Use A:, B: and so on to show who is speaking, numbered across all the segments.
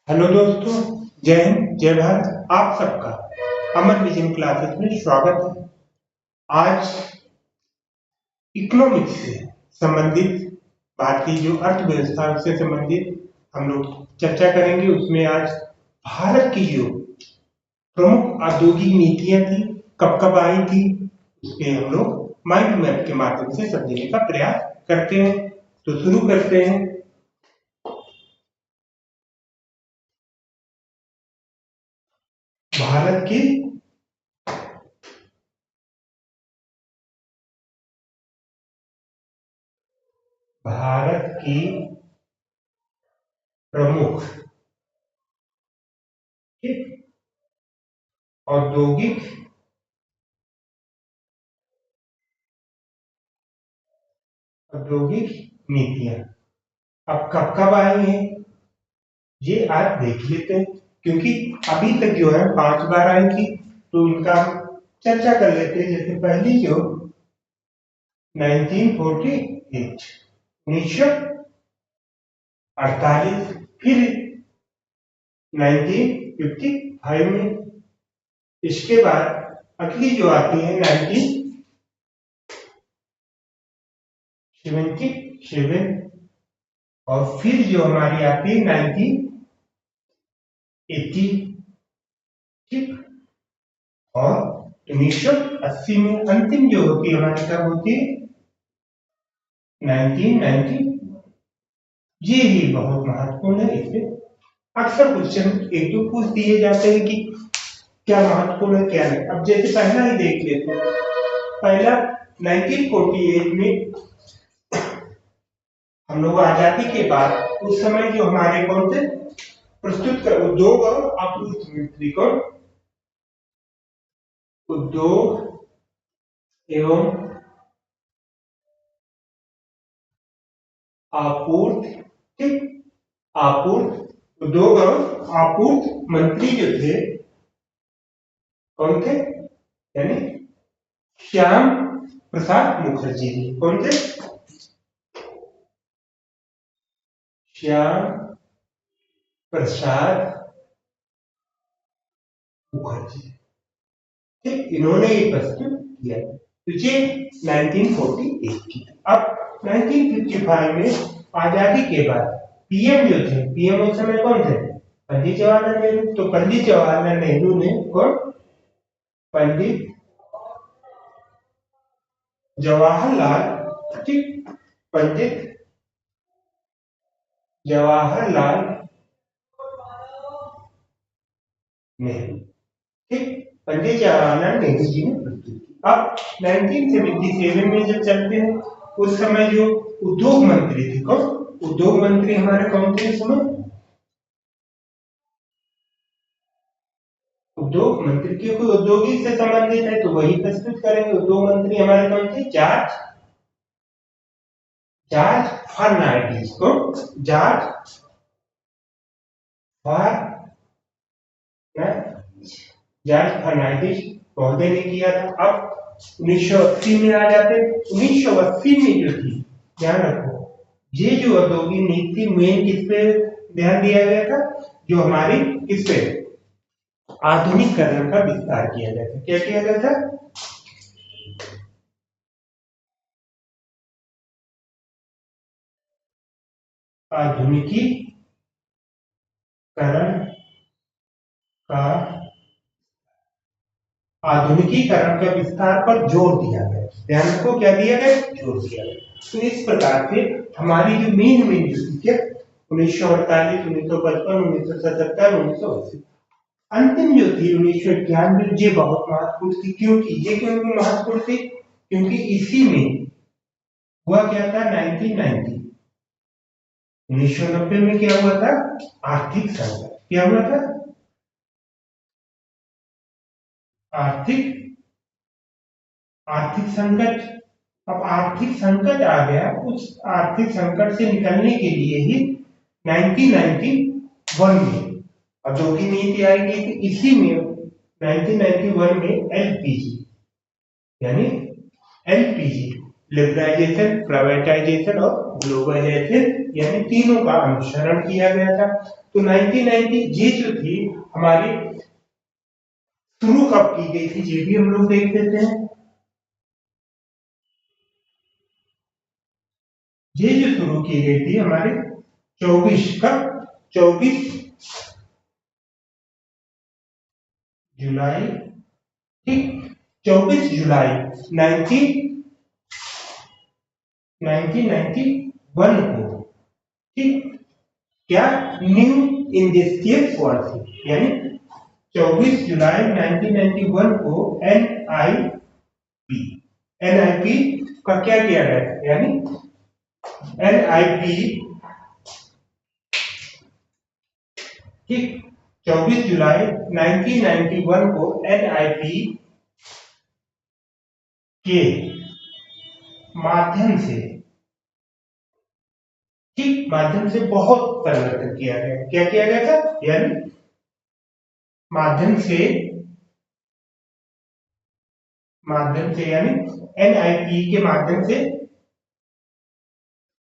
A: Hello दोस्तों, जय हिंद जय भारत। आप सबका अमर विजन क्लासेस में स्वागत है। आज इकोनॉमिक्स से संबंधित, भारतीय जो अर्थव्यवस्था से संबंधित हम लोग चर्चा करेंगे। उसमें आज भारत की जो प्रमुख औद्योगिक नीतियां थी, कब कब आई थी, उसके हम लोग माइंड मैप के माध्यम से समझने का प्रयास करते हैं। तो शुरू करते हैं। भारत की भारत की प्रमुख औद्योगिक औद्योगिक नीतियां अब कब कब आई हैं, ये आज देख लेते हैं। क्योंकि अभी तक जो है 5 बार आई थी, तो इनका चर्चा कर लेते हैं। जैसे पहली जो 1948 1948, फिर 1955 में, इसके बाद अगली जो आती है 1977, और फिर जो हमारी आती है 1980, ठीक। और 1980 में अंतिम जो होती है हमारी कब होती है, 1990। ये ही बहुत महत्वपूर्ण है। इससे अक्सर क्वेश्चन एक दो पूछ दिए जाते हैं कि क्या महत्वपूर्ण है क्या नहीं। अब जैसे पहला ही देख लेते हैं। पहला 1948 में हम लोग आजादी के बाद, उस समय जो हमारे कौन थे प्रस्तुत कर उद्योग और आपूर्ति मंत्री, कौन, उद्योग एवं आपूर्ति, ठीक, आपूर्ति, उद्योग और आपूर्ति मंत्री जो थे, कौन थे, यानी श्याम प्रसाद मुखर्जी जी। कौन थे, श्याम प्रसाद मुखर्जी, ठीक। इन्होंने ये प्रस्तुत किया। तो ये 1948 की। अब 1955 में आजादी के बाद पीएम जो थे, पीएम उस समय कौन थे, पंडित जवाहरलाल नेहरू। तो पंडित जवाहरलाल नेहरू ने कौन, पंडित जवाहरलाल, ठीक, पंडित जवाहरलाल नेहरू, ठीक, पंडित जवाहरलाल नेहरू जी ने प्रस्तुत की। अब 1977 में जब चलते हैं, उस समय जो उद्योग मंत्री थे, कौन, उद्योग मंत्री हमारे कौन थे, सुनो, उद्योग मंत्री, क्योंकि औद्योगिक से संबंधित है तो वही प्रस्तुत करेंगे। उद्योग मंत्री हमारे कौन थे, जॉर्ज जॉर्ज फर्नांडिस। को जॉर्ज जॉर्ज फर्नांडिस महोदय ने किया था। अब 1980 में आ जाते हैं। 1980 में जो थी, ध्यान रखो, ये जो औद्योगिक नीति मेन किस पे ध्यान दिया गया था, जो हमारी किस पे, आधुनिकीकरण का विस्तार किया गया था। क्या किया गया था, आधुनिकीकरण का आधुनिकीकरण के विस्तार पर जोर दिया गया। ध्यान रखो, क्या दिया गया, जोर दिया गया। तो इस प्रकार से हमारी जो मेन मेन नीति 1948, 1955, 1977, 1980, अंतिम जो थी 1991, ये बहुत महत्वपूर्ण थी। क्योंकि ये क्यों महत्वपूर्ण थी, क्योंकि इसी में हुआ क्या था, 1990, 1990 में क्या हुआ था, आर्थिक संकट। क्या हुआ था, आर्थिक आर्थिक संकट। अब आर्थिक संकट आ गया। उस आर्थिक संकट से निकलने के लिए ही 1991 में औद्योगिक नीति आई गई थी। इसी में 1991 में एलपीजी, यानी एलपीजी, लिबरलाइजेशन, प्राइवेटाइजेशन और ग्लोबलाइजेशन, यानी तीनों का अनुसरण किया गया था। तो 1990 ये जो थी हमारी शुरू कब की गई थी ये भी हम लोग देख लेते हैं। ये जो शुरू की गई थी हमारे 24 जुलाई, ठीक, 24 जुलाई 1991 को, ठीक, क्या न्यू इंडस्ट्रियल पॉलिसी, यानी 24 जुलाई 1991 को एनआईपी का क्या किया गया, यानी एनआईपी, ठीक, 24 जुलाई 1991 को एनआईपी के माध्यम से, ठीक, माध्यम से बहुत परिवर्तन किया गया। क्या किया गया था, यानी माध्यम से यानी एनआईपी के माध्यम से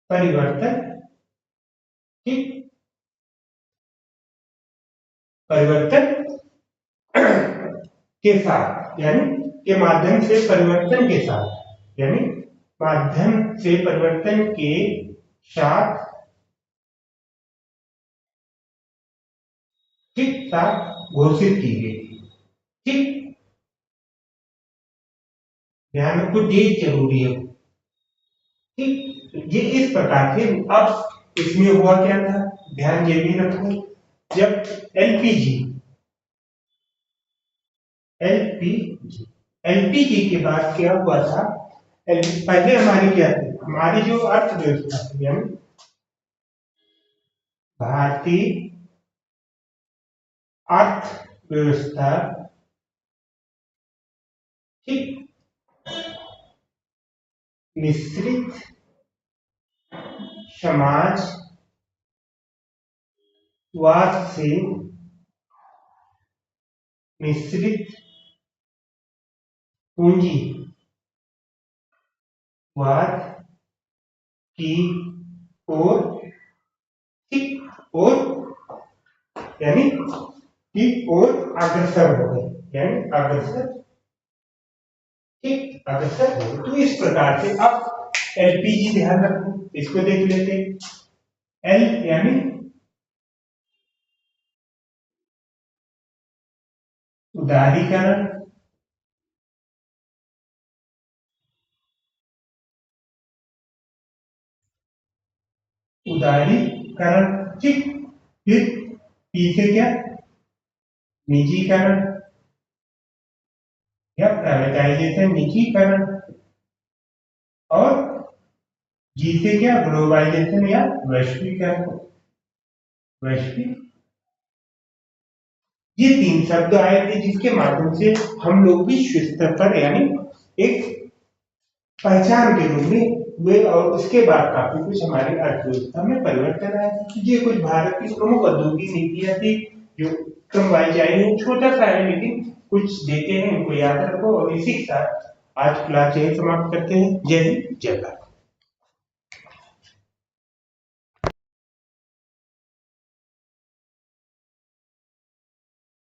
A: परिवर्तन, ठीक, परिवर्तन के साथ, यानी के माध्यम से परिवर्तन के साथ, यानी माध्यम से परिवर्तन के साथ, ठीक, साथ घोषित की गई, ठीक, ध्यान रखो डेट जरूरी है, ठीक। ये इस प्रकार से, अब इसमें हुआ क्या था, ध्यान ये भी रखो, जब एलपीजी के बाद क्या हुआ था, पहले हमारी क्या थी, हमारी जो अर्थव्यवस्था थी, यानी भारतीय अर्थव्यवस्था, ठीक, मिश्रित समाजवाद से, मिश्रित पूंजीवाद की ओर, ठीक, और यानी की ओर अग्रसर हो गए, यानी अग्रसर, ठीक, अग्रसर हो गए। तो इस प्रकार से अब एलपीजी, ध्यान रखो, इसको देख लेते हैं। एल यानी उदारीकरण, ठीक, फिर पी से क्या, निजीकरण या प्राइवेटाइजेशन, निजीकरण, और जी से क्या, ग्लोबलाइजेशन या वैश्वीकरण, ये 3 शब्द आए थे जिसके माध्यम से हम लोग विश्व स्तर पर, यानी एक पहचान के रूप में हुए, और उसके बाद काफी कुछ हमारी अर्थव्यवस्था में परिवर्तन आया। ये कुछ भारत की प्रमुख औद्योगिक नीतियां थी जो क्रम वाइज आई है, छोटा सा है लेकिन कुछ देते हैं, इनको याद रखो। और इसी के साथ आज क्लास यही समाप्त करते हैं। जय हिंद, जय भारत।